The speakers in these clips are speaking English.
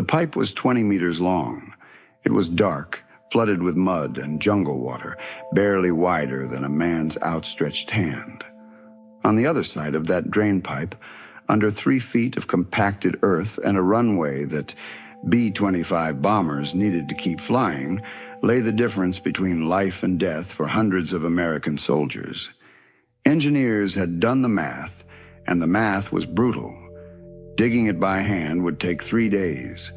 pipe was 20 meters long. It was dark, flooded with mud and jungle water, barely wider than a man's outstretched hand. On the other side of that drain pipe, under 3 feet of compacted earth and a runway that B-25 bombers needed to keep flying, lay the difference between life and death for hundreds of American soldiers. Engineers had done the math, and the math was brutal. Digging it by hand would take 3 days.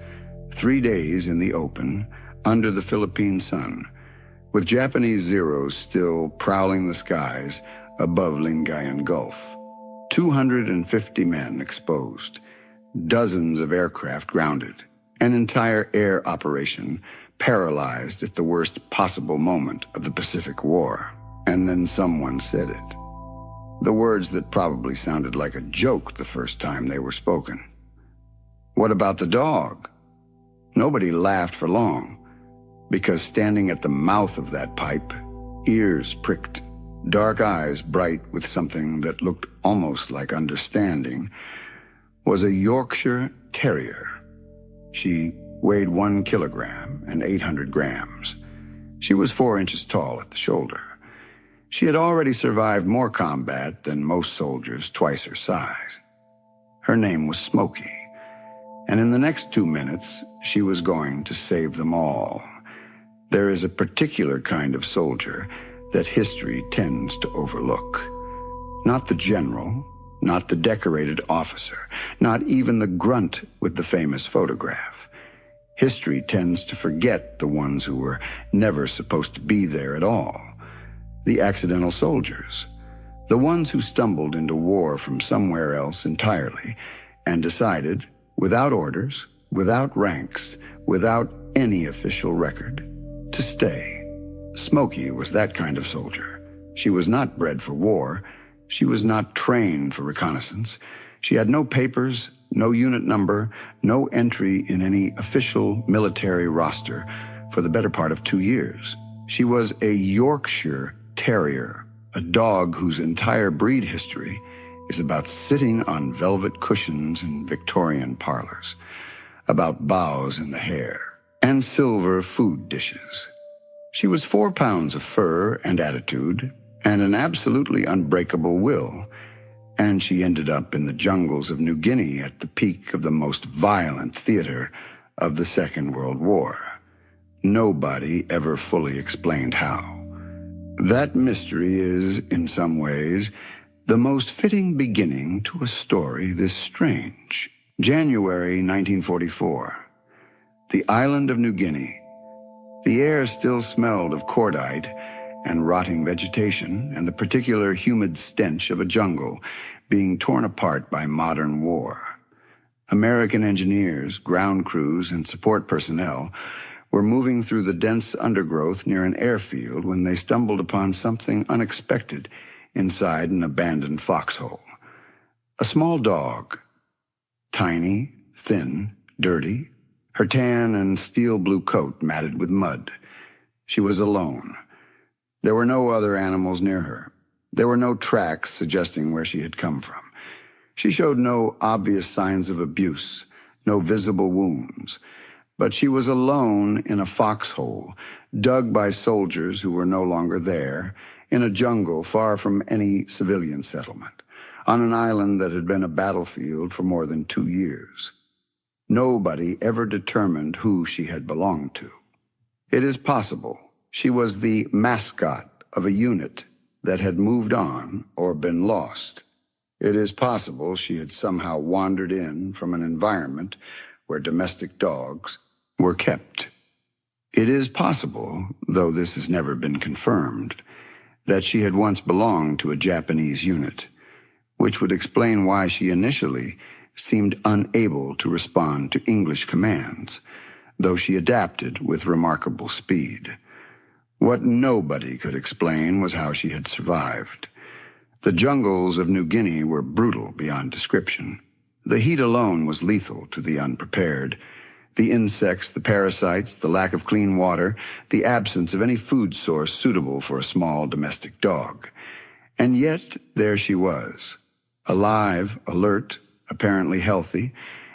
3 days in the open, under the Philippine sun, with Japanese Zeros still prowling the skies above Lingayen Gulf. 250 men exposed, dozens of aircraft grounded, an entire air operation paralyzed at the worst possible moment of the Pacific War. And then someone said it. The words that probably sounded like a joke the first time they were spoken. What about the dog? Nobody laughed for long, because standing at the mouth of that pipe, ears pricked, dark eyes bright with something that looked almost like understanding, was a Yorkshire Terrier. She weighed 1 kilogram and 800 grams. She was 4 inches tall at the shoulder. She had already survived more combat than most soldiers twice her size. Her name was Smoky, and in the next 2 minutes, she was going to save them all. There is a particular kind of soldier that history tends to overlook. Not the general, not the decorated officer, not even the grunt with the famous photograph. History tends to forget the ones who were never supposed to be there at all. The accidental soldiers, the ones who stumbled into war from somewhere else entirely and decided, without orders, without ranks, without any official record, to stay. Smoky was that kind of soldier. She was not bred for war. She was not trained for reconnaissance. She had no papers, no unit number, no entry in any official military roster for the better part of 2 years. She was a Yorkshire Terrier, a dog whose entire breed history is about sitting on velvet cushions in Victorian parlors, about bows in the hair, and silver food dishes. She was 4 pounds of fur and attitude, and an absolutely unbreakable will, and she ended up in the jungles of New Guinea at the peak of the most violent theater of the Second World War. Nobody ever fully explained how. That mystery is, in some ways, the most fitting beginning to a story this strange. January 1944. The island of New Guinea. The air still smelled of cordite and rotting vegetation and the particular humid stench of a jungle being torn apart by modern war. American engineers, ground crews, and support personnel were moving through the dense undergrowth near an airfield when they stumbled upon something unexpected inside an abandoned foxhole. A small dog, tiny, thin, dirty, her tan and steel blue coat matted with mud. She was alone. There were no other animals near her. There were no tracks suggesting where she had come from. She showed no obvious signs of abuse, no visible wounds. But she was alone in a foxhole, dug by soldiers who were no longer there, in a jungle far from any civilian settlement, on an island that had been a battlefield for more than 2 years. Nobody ever determined who she had belonged to. It is possible she was the mascot of a unit that had moved on or been lost. It is possible she had somehow wandered in from an environment where domestic dogs were kept. It is possible, though this has never been confirmed, that she had once belonged to a Japanese unit, which would explain why she initially seemed unable to respond to English commands, though she adapted with remarkable speed. What nobody could explain was how she had survived. The jungles of New Guinea were brutal beyond description. The heat alone was lethal to the unprepared. The insects, the parasites, the lack of clean water, the absence of any food source suitable for a small domestic dog. And yet, there she was, alive, alert, apparently healthy,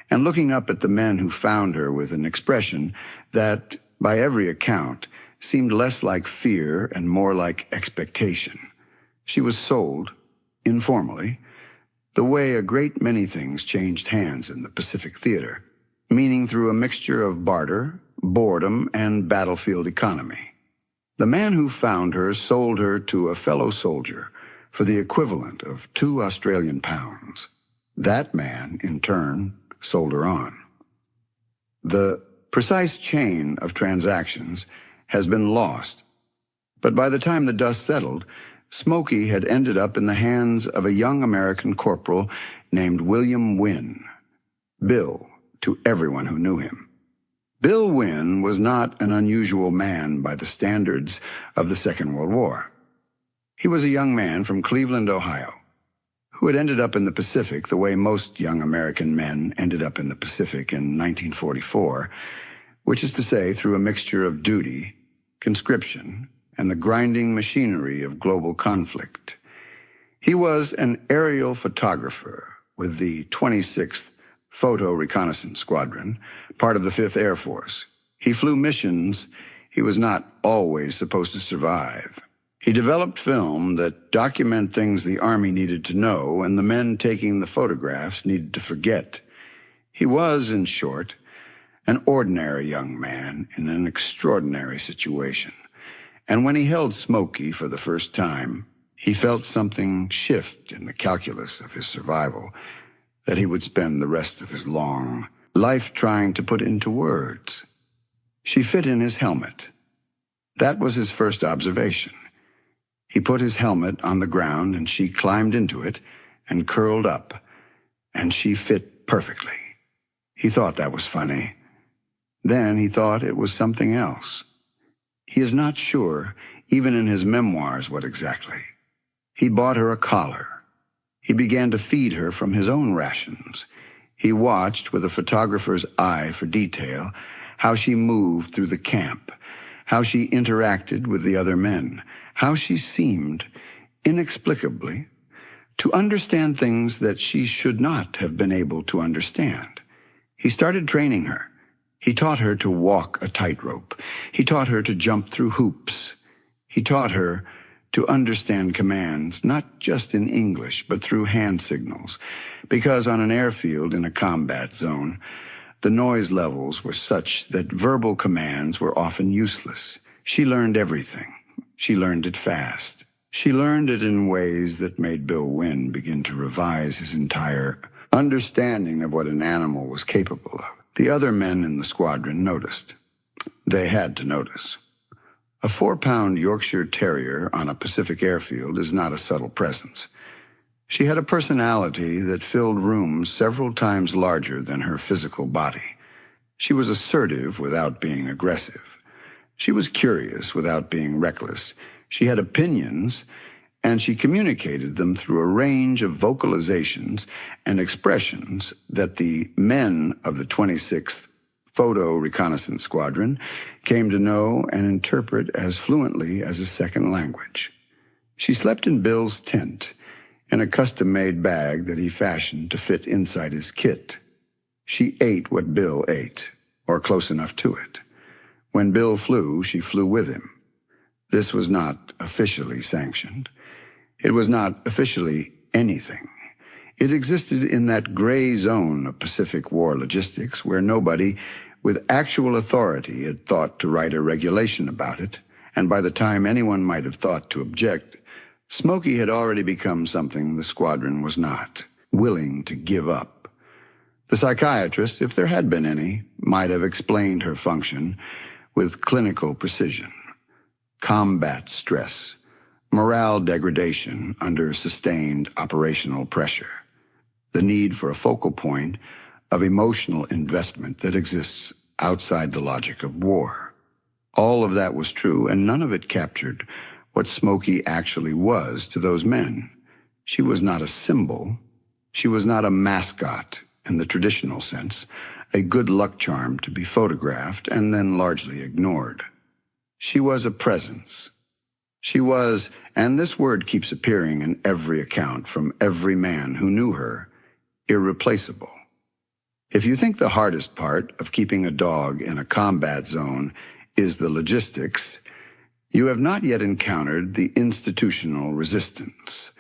and looking up at the men who found her with an expression that, by every account, seemed less like fear and more like expectation. She was sold, informally, the way a great many things changed hands in the Pacific Theater, meaning through a mixture of barter, boredom, and battlefield economy. The man who found her sold her to a fellow soldier for the equivalent of 2 Australian pounds. That man, in turn, sold her on. The precise chain of transactions has been lost, but by the time the dust settled, Smoky had ended up in the hands of a young American corporal named William Wynne, Bill to everyone who knew him. Bill Wynne was not an unusual man by the standards of the Second World War. He was a young man from Cleveland, Ohio, who had ended up in the Pacific the way most young American men ended up in the Pacific in 1944, which is to say through a mixture of duty, conscription, and the grinding machinery of global conflict. He was an aerial photographer with the 26th Photo Reconnaissance Squadron, part of the 5th Air Force. He flew missions he was not always supposed to survive. He developed film that document things the Army needed to know and the men taking the photographs needed to forget. He was, in short, an ordinary young man in an extraordinary situation. And when he held Smoky for the first time, he felt something shift in the calculus of his survival that he would spend the rest of his long life trying to put into words. She fit in his helmet. That was his first observation. He put his helmet on the ground and she climbed into it and curled up, and she fit perfectly. He thought that was funny. Then he thought it was something else. He is not sure, even in his memoirs, what exactly. He bought her a collar. He began to feed her from his own rations. He watched with a photographer's eye for detail how she moved through the camp, how she interacted with the other men, how she seemed, inexplicably, to understand things that she should not have been able to understand. He started training her. He taught her to walk a tightrope. He taught her to jump through hoops. He taught her to understand commands, not just in English, but through hand signals, because on an airfield in a combat zone, the noise levels were such that verbal commands were often useless. She learned everything. She learned it fast. She learned it in ways that made Bill Wynne begin to revise his entire understanding of what an animal was capable of. The other men in the squadron noticed. They had to notice. A 4-pound Yorkshire Terrier on a Pacific airfield is not a subtle presence. She had a personality that filled rooms several times larger than her physical body. She was assertive without being aggressive. She was curious without being reckless. She had opinions, and she communicated them through a range of vocalizations and expressions that the men of the 26th Photo Reconnaissance Squadron came to know and interpret as fluently as a second language. She slept in Bill's tent, in a custom-made bag that he fashioned to fit inside his kit. She ate what Bill ate, or close enough to it. When Bill flew, she flew with him. This was not officially sanctioned. It was not officially anything. It existed in that gray zone of Pacific War logistics where nobody with actual authority had thought to write a regulation about it, and by the time anyone might have thought to object, Smoky had already become something the squadron was not, willing to give up. The psychiatrist, if there had been any, might have explained her function with clinical precision. Combat stress, morale degradation under sustained operational pressure, the need for a focal point of emotional investment that exists outside the logic of war. All of that was true, and none of it captured what Smoky actually was to those men. She was not a symbol. She was not a mascot in the traditional sense, a good luck charm to be photographed and then largely ignored. She was a presence. She was, and this word keeps appearing in every account from every man who knew her, irreplaceable. If you think the hardest part of keeping a dog in a combat zone is the logistics, you have not yet encountered the institutional resistance.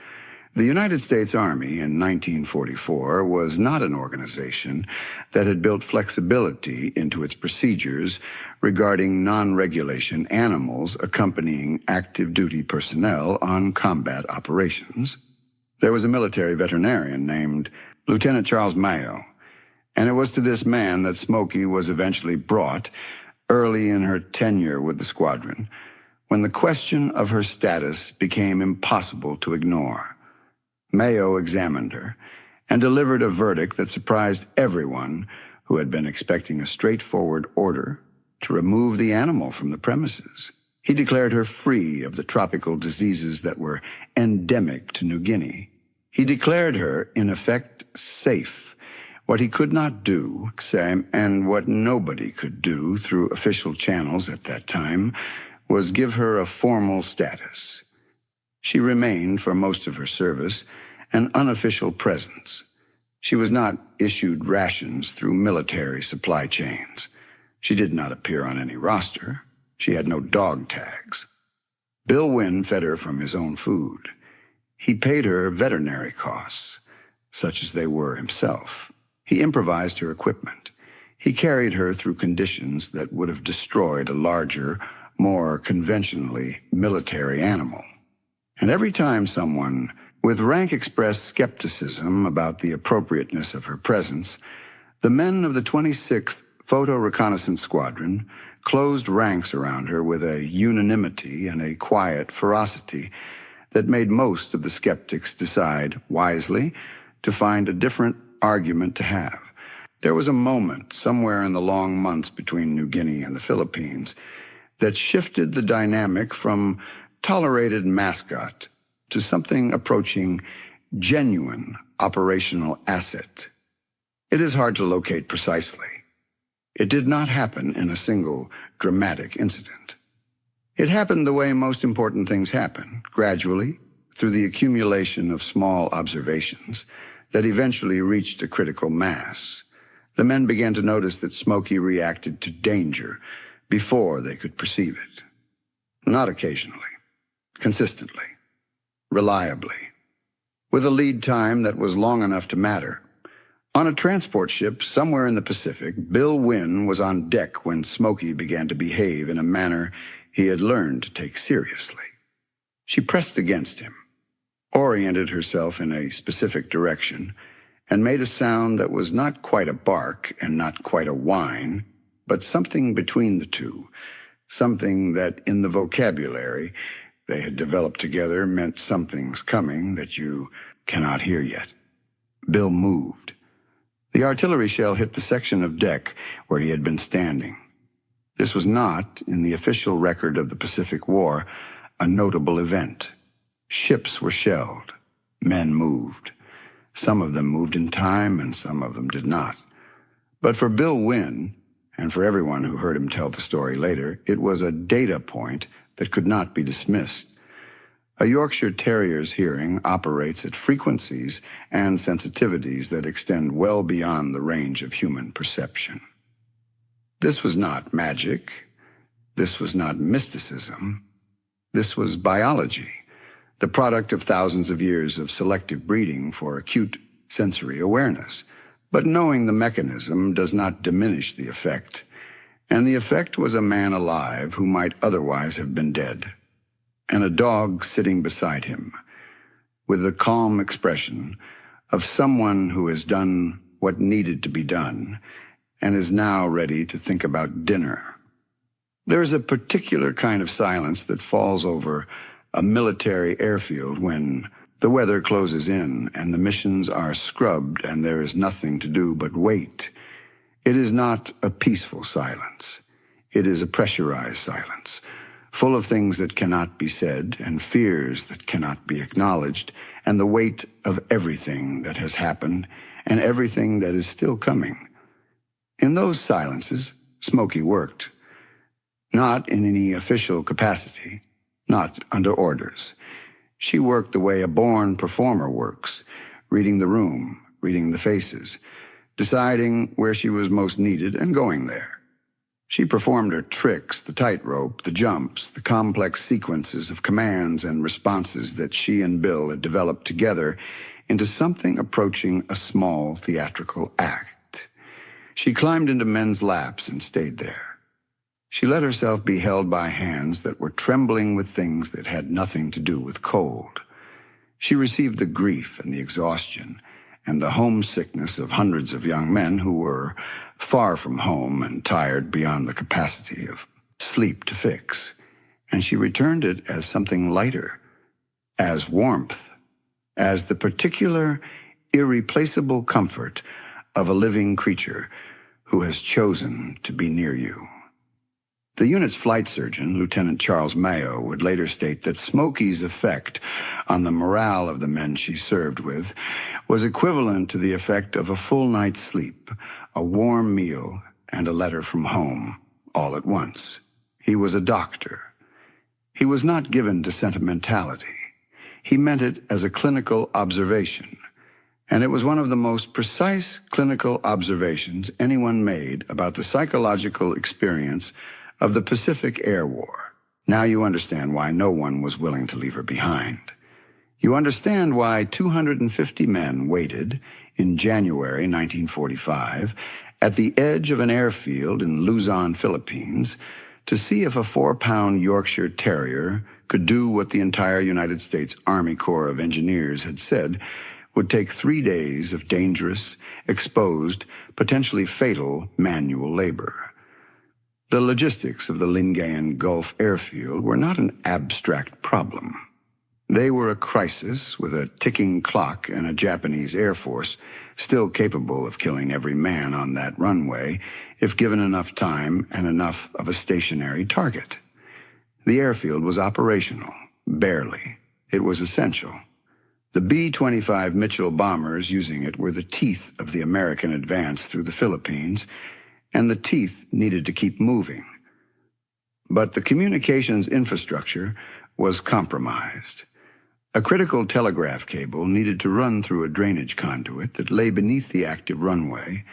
The United States Army in 1944 was not an organization that had built flexibility into its procedures regarding non-regulation animals accompanying active duty personnel on combat operations. There was a military veterinarian named Lieutenant Charles Mayo, and it was to this man that Smoky was eventually brought early in her tenure with the squadron, when the question of her status became impossible to ignore. Mayo examined her and delivered a verdict that surprised everyone who had been expecting a straightforward order to remove the animal from the premises. He declared her free of the tropical diseases that were endemic to New Guinea. He declared her, in effect, safe. What he could not do, and what nobody could do through official channels at that time, was give her a formal status. She remained, for most of her service, an unofficial presence. She was not issued rations through military supply chains. She did not appear on any roster. She had no dog tags. Bill Wynn fed her from his own food. He paid her veterinary costs, such as they were himself. He improvised her equipment. He carried her through conditions that would have destroyed a larger, more conventionally military animal. And every time someone with rank expressed skepticism about the appropriateness of her presence, the men of the 26th Photo Reconnaissance Squadron closed ranks around her with a unanimity and a quiet ferocity that made most of the skeptics decide, wisely, to find a different argument to have. There was a moment somewhere in the long months between New Guinea and the Philippines that shifted the dynamic from tolerated mascot to something approaching genuine operational asset. It is hard to locate precisely. It did not happen in a single dramatic incident. It happened the way most important things happen, gradually, through the accumulation of small observations that eventually reached a critical mass. The men began to notice that Smoky reacted to danger before they could perceive it. Not occasionally, consistently, reliably, with a lead time that was long enough to matter. On a transport ship somewhere in the Pacific, Bill Wynn was on deck when Smoky began to behave in a manner he had learned to take seriously. She pressed against him, oriented herself in a specific direction, and made a sound that was not quite a bark and not quite a whine, but something between the two, something that in the vocabulary they had developed together meant something's coming that you cannot hear yet. Bill moved. The artillery shell hit the section of deck where he had been standing. This was not, in the official record of the Pacific War, a notable event. Ships were shelled. Men moved. Some of them moved in time and some of them did not. But for Bill Wynn, and for everyone who heard him tell the story later, it was a data point that could not be dismissed. A Yorkshire Terrier's hearing operates at frequencies and sensitivities that extend well beyond the range of human perception. This was not magic. This was not mysticism. This was biology, the product of thousands of years of selective breeding for acute sensory awareness. But knowing the mechanism does not diminish the effect, and the effect was a man alive who might otherwise have been dead, and a dog sitting beside him, with the calm expression of someone who has done what needed to be done and is now ready to think about dinner. There is a particular kind of silence that falls over a military airfield when the weather closes in and the missions are scrubbed and there is nothing to do but wait. It is not a peaceful silence. It is a pressurized silence, full of things that cannot be said and fears that cannot be acknowledged, and the weight of everything that has happened and everything that is still coming. In those silences, Smoky worked. Not in any official capacity, not under orders. She worked the way a born performer works, reading the room, reading the faces, deciding where she was most needed and going there. She performed her tricks, the tightrope, the jumps, the complex sequences of commands and responses that she and Bill had developed together into something approaching a small theatrical act. She climbed into men's laps and stayed there. She let herself be held by hands that were trembling with things that had nothing to do with cold. She received the grief and the exhaustion and the homesickness of hundreds of young men who were far from home and tired beyond the capacity of sleep to fix, and she returned it as something lighter, as warmth, as the particular, irreplaceable comfort of a living creature who has chosen to be near you. The unit's flight surgeon, Lieutenant Charles Mayo, would later state that Smoky's effect on the morale of the men she served with was equivalent to the effect of a full night's sleep, a warm meal, and a letter from home, all at once. He was a doctor. He was not given to sentimentality. He meant it as a clinical observation, and it was one of the most precise clinical observations anyone made about the psychological experience of the Pacific Air War. Now you understand why no one was willing to leave her behind. You understand why 250 men waited in January 1945 at the edge of an airfield in Luzon, Philippines, to see if a 4-pound Yorkshire Terrier could do what the entire United States Army Corps of Engineers had said would take 3 days of dangerous, exposed, potentially fatal manual labor. The logistics of the Lingayen Gulf airfield were not an abstract problem. They were a crisis with a ticking clock and a Japanese Air Force still capable of killing every man on that runway if given enough time and enough of a stationary target. The airfield was operational, barely. It was essential. The B-25 Mitchell bombers using it were the teeth of the American advance through the Philippines, and the teeth needed to keep moving. But the communications infrastructure was compromised. A critical telegraph cable needed to run through a drainage conduit that lay beneath the active runway,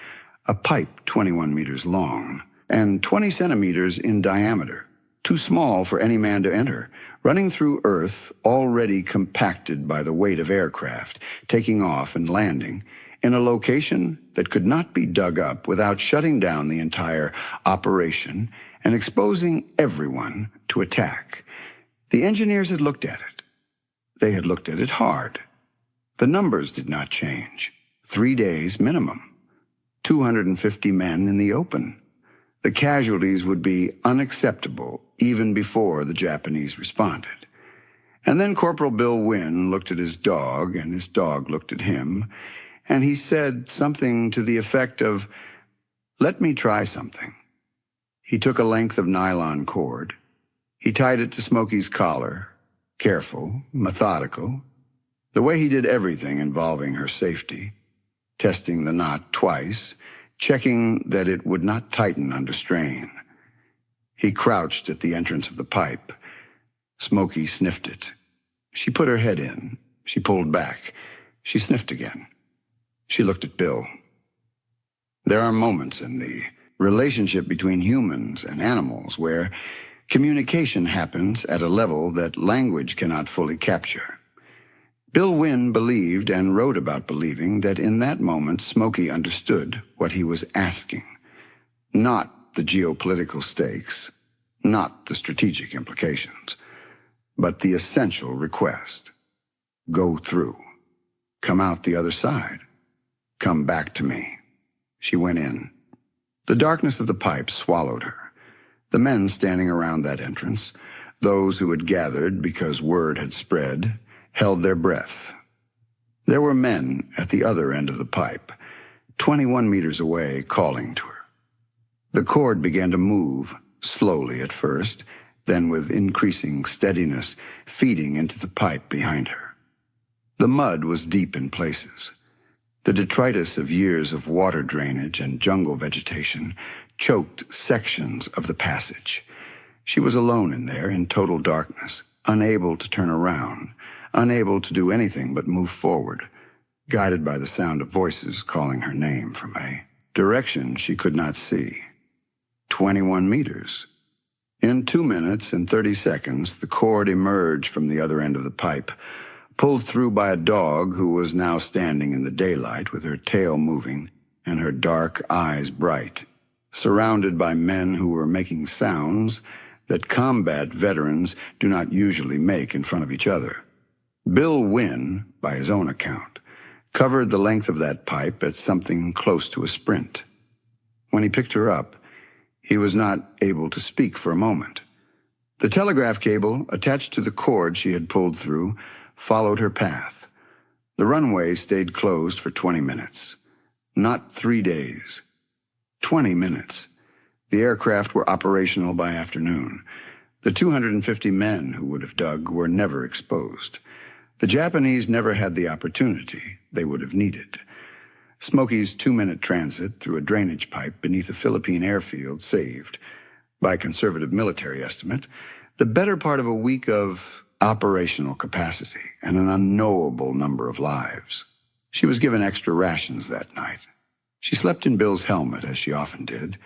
a pipe 21 meters long and 20 centimeters in diameter, too small for any man to enter, running through earth already compacted by the weight of aircraft, taking off and landing in a location that could not be dug up without shutting down the entire operation and exposing everyone to attack. The engineers had looked at it. They had looked at it hard. The numbers did not change. 3 days minimum. 250 men in the open. The casualties would be unacceptable even before the Japanese responded. And then Corporal Bill Wynn looked at his dog, and his dog looked at him, and he said something to the effect of, "Let me try something." He took a length of nylon cord. He tied it to Smoky's collar, careful, methodical, the way he did everything involving her safety, testing the knot twice, checking that it would not tighten under strain. He crouched at the entrance of the pipe. Smoky sniffed it. She put her head in. She pulled back. She sniffed again. She looked at Bill. There are moments in the relationship between humans and animals where communication happens at a level that language cannot fully capture. Bill Wynn believed and wrote about believing that in that moment Smoky understood what he was asking. Not the geopolitical stakes, not the strategic implications, but the essential request. Go through. Come out the other side. Come back to me. She went in. The darkness of the pipe swallowed her. The men standing around that entrance, those who had gathered because word had spread, held their breath. There were men at the other end of the pipe, 21 meters away, calling to her. The cord began to move, slowly at first, then with increasing steadiness, feeding into the pipe behind her. The mud was deep in places. The detritus of years of water drainage and jungle vegetation choked sections of the passage. She was alone in there in total darkness, unable to turn around, unable to do anything but move forward, guided by the sound of voices calling her name from a direction she could not see. 21 meters. In 2 minutes and 30 seconds, the cord emerged from the other end of the pipe, pulled through by a dog who was now standing in the daylight with her tail moving and her dark eyes bright, surrounded by men who were making sounds that combat veterans do not usually make in front of each other. Bill Wynn, by his own account, covered the length of that pipe at something close to a sprint. When he picked her up, he was not able to speak for a moment. The telegraph cable, attached to the cord she had pulled through, followed her path. The runway stayed closed for 20 minutes. Not 3 days. 20 minutes. The aircraft were operational by afternoon. The 250 men who would have dug were never exposed. The Japanese never had the opportunity they would have needed. Smoky's 2-minute transit through a drainage pipe beneath a Philippine airfield saved, by conservative military estimate, the better part of a week of operational capacity and an unknowable number of lives. She was given extra rations that night. She slept in Bill's helmet, as she often did,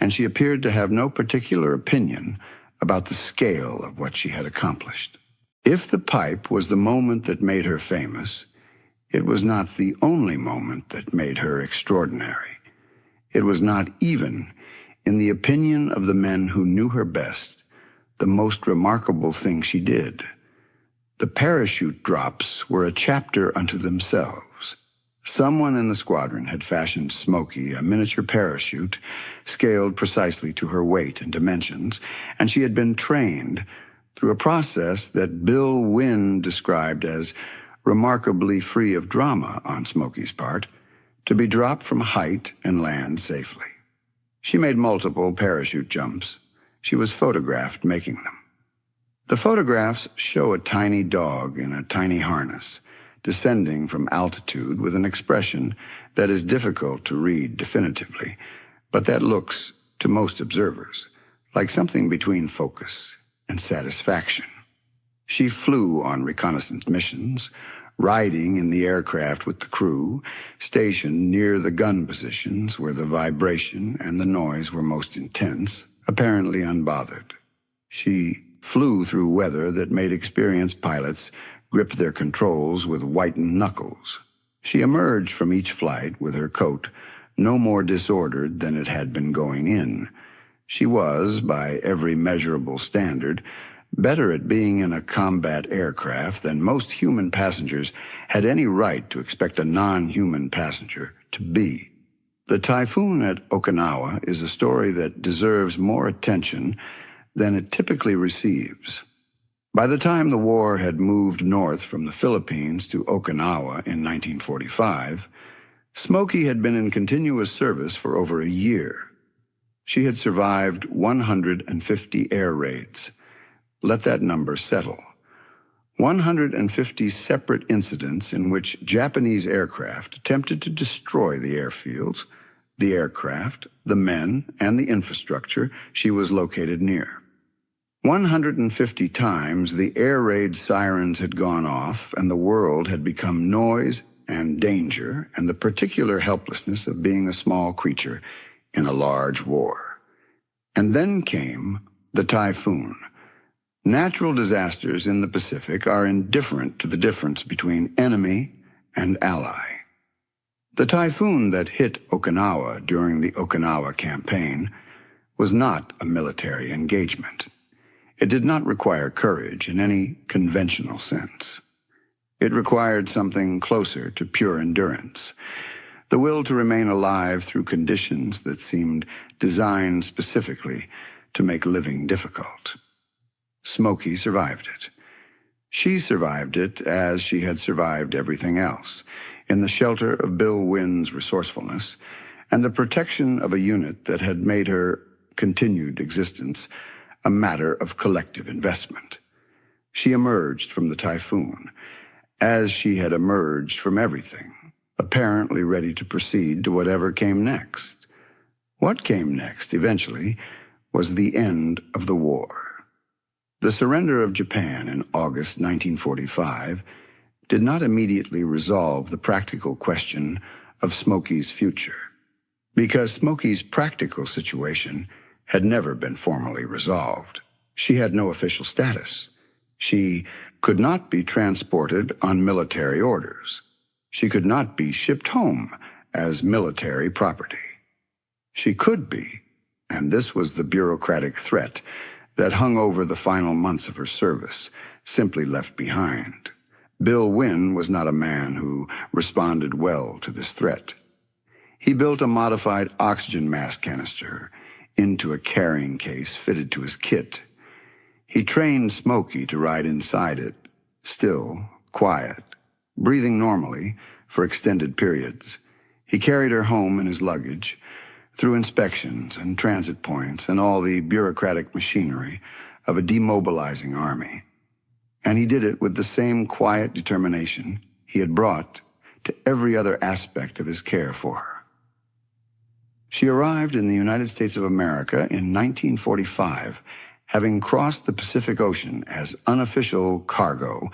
and she appeared to have no particular opinion about the scale of what she had accomplished. If the pipe was the moment that made her famous, it was not the only moment that made her extraordinary. It was not even, in the opinion of the men who knew her best, the most remarkable thing she did. The parachute drops were a chapter unto themselves. Someone in the squadron had fashioned Smoky a miniature parachute, scaled precisely to her weight and dimensions, and she had been trained through a process that Bill Wynn described as remarkably free of drama on Smoky's part, to be dropped from height and land safely. She made multiple parachute jumps. She was photographed making them. The photographs show a tiny dog in a tiny harness, descending from altitude with an expression that is difficult to read definitively, but that looks, to most observers, like something between focus and satisfaction. She flew on reconnaissance missions, riding in the aircraft with the crew, stationed near the gun positions where the vibration and the noise were most intense, apparently unbothered. She flew through weather that made experienced pilots grip their controls with whitened knuckles. She emerged from each flight with her coat no more disordered than it had been going in. She was, by every measurable standard, better at being in a combat aircraft than most human passengers had any right to expect a non-human passenger to be. The typhoon at Okinawa is a story that deserves more attention than it typically receives. By the time the war had moved north from the Philippines to Okinawa in 1945, Smoky had been in continuous service for over a year. She had survived 150 air raids. Let that number settle. 150 separate incidents in which Japanese aircraft attempted to destroy the airfields, the aircraft, the men, and the infrastructure she was located near. 150 times the air raid sirens had gone off and the world had become noise and danger and the particular helplessness of being a small creature in a large war. And then came the typhoon. Natural disasters in the Pacific are indifferent to the difference between enemy and ally. The typhoon that hit Okinawa during the Okinawa campaign was not a military engagement. It did not require courage in any conventional sense. It required something closer to pure endurance, the will to remain alive through conditions that seemed designed specifically to make living difficult. Smoky survived it. She survived it as she had survived everything else, in the shelter of Bill Wynn's resourcefulness and the protection of a unit that had made her continued existence a matter of collective investment. She emerged from the typhoon, as she had emerged from everything, apparently ready to proceed to whatever came next. What came next, eventually, was the end of the war. The surrender of Japan in August 1945 did not immediately resolve the practical question of Smoky's future, because Smoky's practical situation had never been formally resolved. She had no official status. She could not be transported on military orders. She could not be shipped home as military property. She could be, and this was the bureaucratic threat that hung over the final months of her service, simply left behind. Bill Wynn was not a man who responded well to this threat. He built a modified oxygen mask canister into a carrying case fitted to his kit. He trained Smoky to ride inside it, still, quiet, breathing normally for extended periods. He carried her home in his luggage, through inspections and transit points and all the bureaucratic machinery of a demobilizing army. And he did it with the same quiet determination he had brought to every other aspect of his care for her. She arrived in the United States of America in 1945, having crossed the Pacific Ocean as unofficial cargo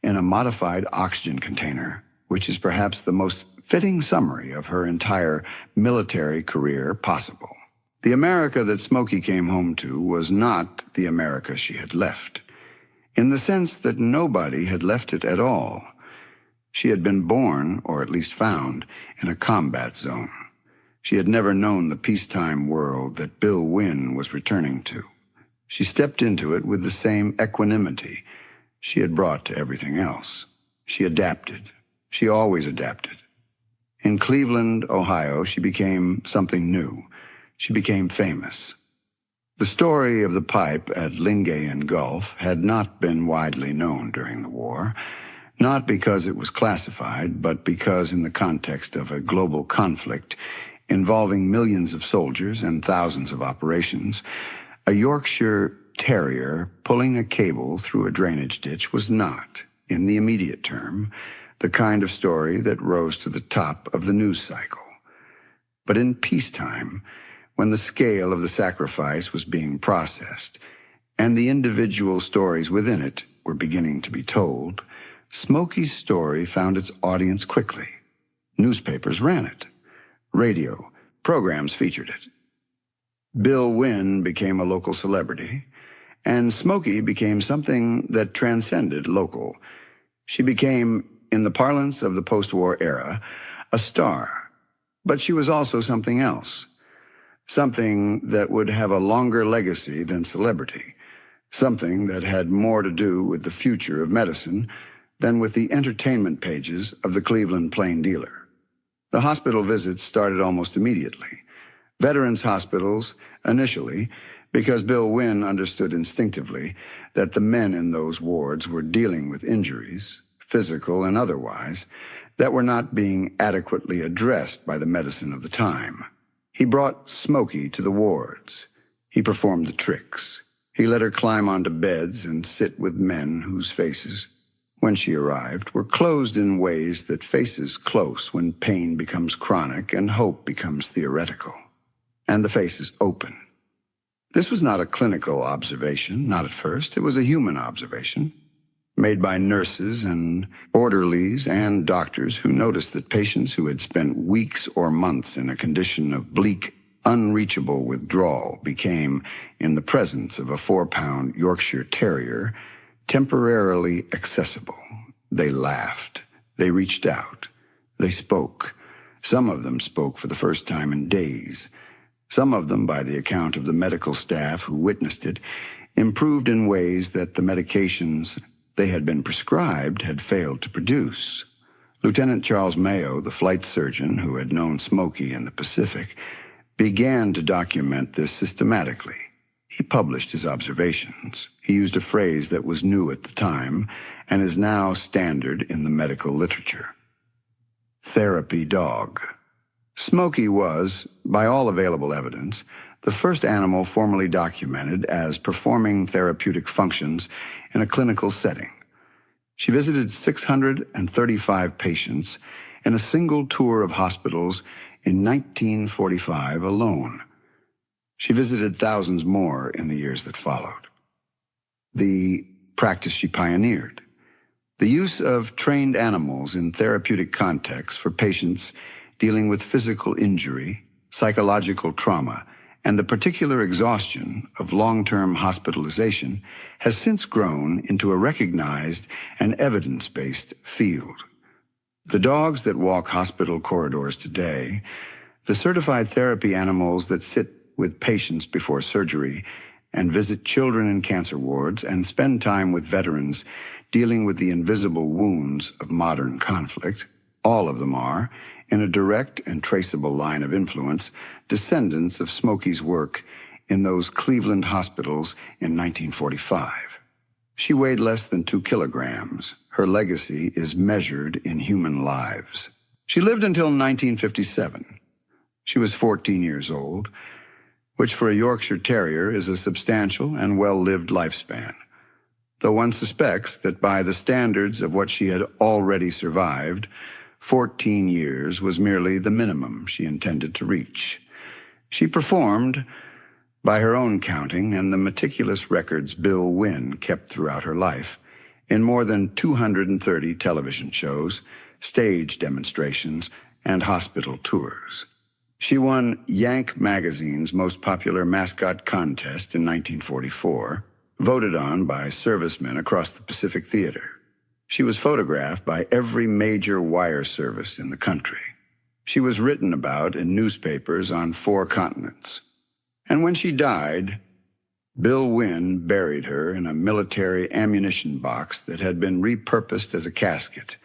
in a modified oxygen container, which is perhaps the most fitting summary of her entire military career possible. The America that Smoky came home to was not the America she had left, in the sense that nobody had left it at all. She had been born, or at least found, in a combat zone. She had never known the peacetime world that Bill Wynn was returning to. She stepped into it with the same equanimity she had brought to everything else. She adapted. She always adapted. In Cleveland, Ohio, she became something new. She became famous. The story of the pipe at Lingayen Gulf had not been widely known during the war, not because it was classified, but because in the context of a global conflict involving millions of soldiers and thousands of operations, a Yorkshire Terrier pulling a cable through a drainage ditch was not, in the immediate term, the kind of story that rose to the top of the news cycle. But in peacetime, when the scale of the sacrifice was being processed and the individual stories within it were beginning to be told, Smoky's story found its audience quickly. Newspapers ran it. Radio programs featured it. Bill Wynn became a local celebrity, and Smoky became something that transcended local. She became, in the parlance of the post-war era, a star. But she was also something else, something that would have a longer legacy than celebrity, something that had more to do with the future of medicine than with the entertainment pages of the Cleveland Plain Dealer. The hospital visits started almost immediately. Veterans' hospitals, initially, because Bill Wynn understood instinctively that the men in those wards were dealing with injuries, physical and otherwise, that were not being adequately addressed by the medicine of the time. He brought Smoky to the wards. He performed the tricks. He let her climb onto beds and sit with men whose faces, when she arrived, were closed in ways that faces close when pain becomes chronic and hope becomes theoretical. And the faces open. This was not a clinical observation, not at first. It was a human observation, made by nurses and orderlies and doctors who noticed that patients who had spent weeks or months in a condition of bleak, unreachable withdrawal became, in the presence of a 4-pound Yorkshire Terrier, temporarily accessible. They laughed. They reached out. They spoke. Some of them spoke for the first time in days. Some of them, by the account of the medical staff who witnessed it, improved in ways that the medications they had been prescribed had failed to produce. Lieutenant Charles Mayo, the flight surgeon who had known Smoky in the Pacific, began to document this systematically. He published his observations. He used a phrase that was new at the time and is now standard in the medical literature. Therapy dog. Smoky was, by all available evidence, the first animal formally documented as performing therapeutic functions in a clinical setting. She visited 635 patients in a single tour of hospitals in 1945 alone. She visited thousands more in the years that followed. The practice she pioneered, The use of trained animals in therapeutic contexts for patients dealing with physical injury, psychological trauma, and the particular exhaustion of long-term hospitalization has since grown into a recognized and evidence-based field. The dogs that walk hospital corridors today, the certified therapy animals that sit with patients before surgery and visit children in cancer wards and spend time with veterans dealing with the invisible wounds of modern conflict, all of them are, in a direct and traceable line of influence, descendants of Smoky's work in those Cleveland hospitals in 1945. She weighed less than 2 kilograms. Her legacy is measured in human lives. She lived until 1957. She was 14 years old, which for a Yorkshire Terrier is a substantial and well-lived lifespan, though one suspects that by the standards of what she had already survived, 14 years was merely the minimum she intended to reach. She performed, by her own counting and the meticulous records Bill Wynn kept throughout her life, in more than 230 television shows, stage demonstrations, and hospital tours. She won Yank magazine's most popular mascot contest in 1944, voted on by servicemen across the Pacific Theater. She was photographed by every major wire service in the country. She was written about in newspapers on 4 continents. And when she died, Bill Wynn buried her in a military ammunition box that had been repurposed as a casket,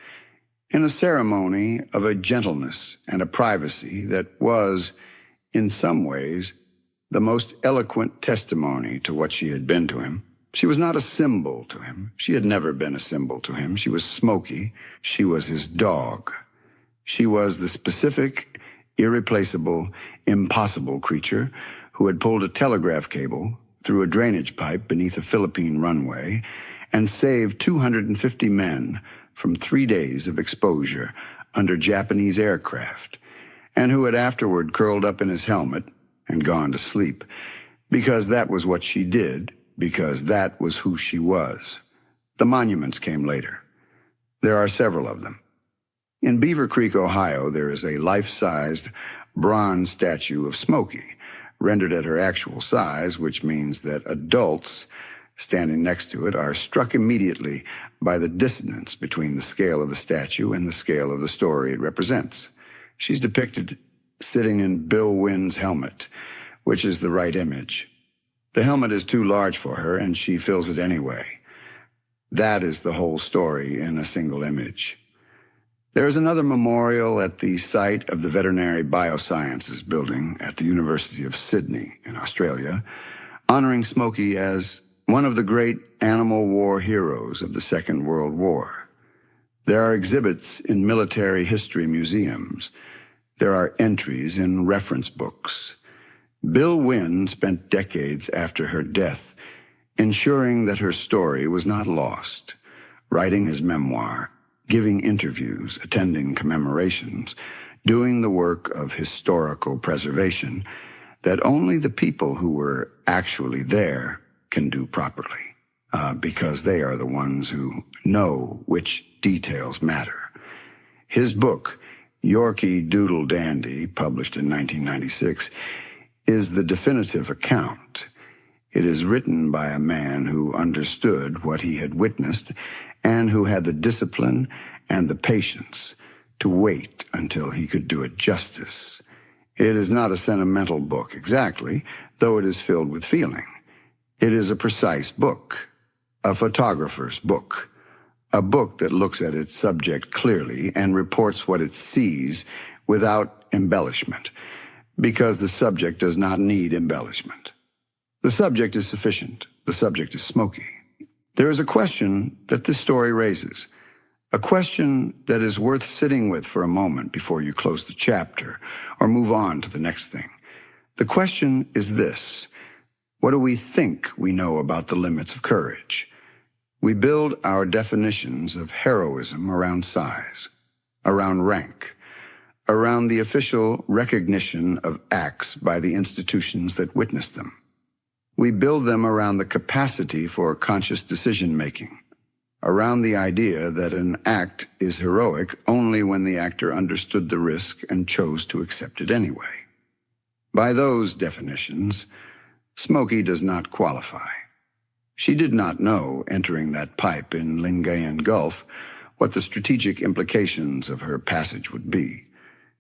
in a ceremony of a gentleness and a privacy that was, in some ways, the most eloquent testimony to what she had been to him. She was not a symbol to him. She had never been a symbol to him. She was Smoky. She was his dog. She was the specific, irreplaceable, impossible creature who had pulled a telegraph cable through a drainage pipe beneath a Philippine runway and saved 250 men from 3 days of exposure under Japanese aircraft, and who had afterward curled up in his helmet and gone to sleep, because that was what she did, because that was who she was. The monuments came later. There are several of them. In Beaver Creek, Ohio, there is a life-sized bronze statue of Smoky, rendered at her actual size, which means that adults standing next to it are struck immediately by the dissonance between the scale of the statue and the scale of the story it represents. She's depicted sitting in Bill Wynn's helmet, which is the right image. The helmet is too large for her, and she fills it anyway. That is the whole story in a single image. There is another memorial at the site of the Veterinary Biosciences building at the University of Sydney in Australia, honoring Smoky as one of the great animal war heroes of the Second World War. There are exhibits in military history museums. There are entries in reference books. Bill Wynn spent decades after her death ensuring that her story was not lost, writing his memoir, giving interviews, attending commemorations, doing the work of historical preservation that only the people who were actually there can do properly, because they are the ones who know which details matter. His book, Yorkie Doodle Dandy, published in 1996, is the definitive account. It is written by a man who understood what he had witnessed and who had the discipline and the patience to wait until he could do it justice. It is not a sentimental book exactly, though it is filled with feeling. It is a precise book, a photographer's book, a book that looks at its subject clearly and reports what it sees without embellishment, because the subject does not need embellishment. The subject is sufficient. The subject is Smoky. There is a question that this story raises, a question that is worth sitting with for a moment before you close the chapter or move on to the next thing. The question is this: what do we think we know about the limits of courage? We build our definitions of heroism around size, around rank, around the official recognition of acts by the institutions that witness them. We build them around the capacity for conscious decision-making, around the idea that an act is heroic only when the actor understood the risk and chose to accept it anyway. By those definitions, Smoky does not qualify. She did not know, entering that pipe in Lingayen Gulf, what the strategic implications of her passage would be.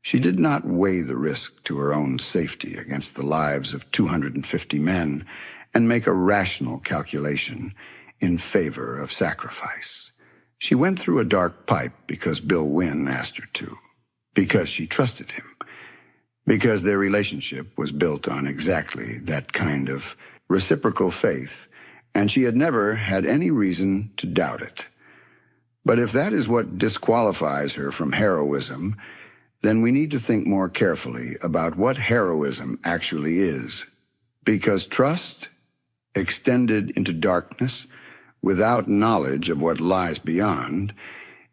She did not weigh the risk to her own safety against the lives of 250 men and make a rational calculation in favor of sacrifice. She went through a dark pipe because Bill Wynne asked her to, because she trusted him, because their relationship was built on exactly that kind of reciprocal faith, and she had never had any reason to doubt it. But if that is what disqualifies her from heroism, then we need to think more carefully about what heroism actually is. Because trust, extended into darkness, without knowledge of what lies beyond,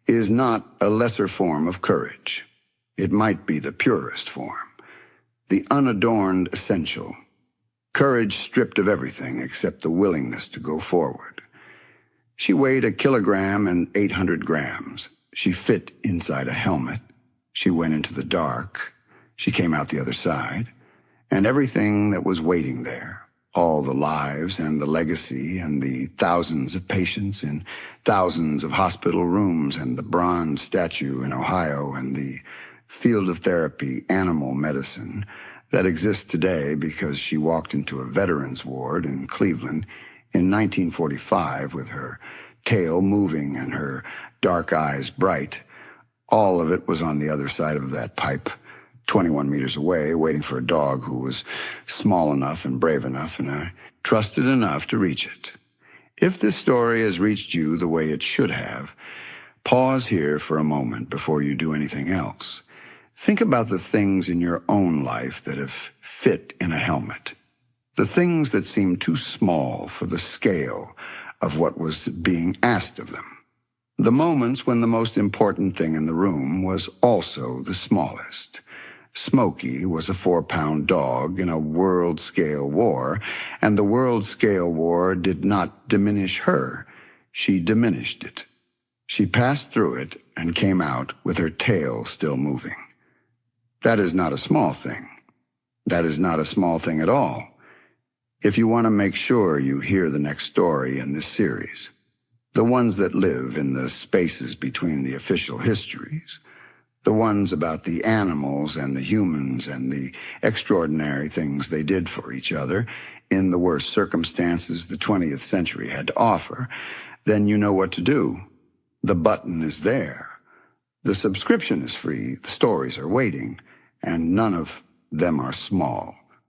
is not a lesser form of courage. It might be the purest form, the unadorned essential. Courage stripped of everything except the willingness to go forward. She weighed 1 kilogram and 800 grams. She fit inside a helmet. She went into the dark. She came out the other side. And everything that was waiting there, all the lives and the legacy and the thousands of patients in thousands of hospital rooms and the bronze statue in Ohio and the field of therapy, animal medicine, that exists today because she walked into a veterans ward in Cleveland in 1945 with her tail moving and her dark eyes bright. All of it was on the other side of that pipe, 21 meters away, waiting for a dog who was small enough and brave enough, and I trusted enough to reach it. If this story has reached you the way it should have, pause here for a moment before you do anything else. Think about the things in your own life that have fit in a helmet, the things that seem too small for the scale of what was being asked of them. The moments when the most important thing in the room was also the smallest. Smoky was a 4-pound dog in a world-scale war, and the world-scale war did not diminish her. She diminished it. She passed through it and came out with her tail still moving. That is not a small thing. That is not a small thing at all. If you want to make sure you hear the next story in this series, the ones that live in the spaces between the official histories, the ones about the animals and the humans and the extraordinary things they did for each other in the worst circumstances the 20th century had to offer, then you know what to do. The button is there. The subscription is free, the stories are waiting, and none of them are small.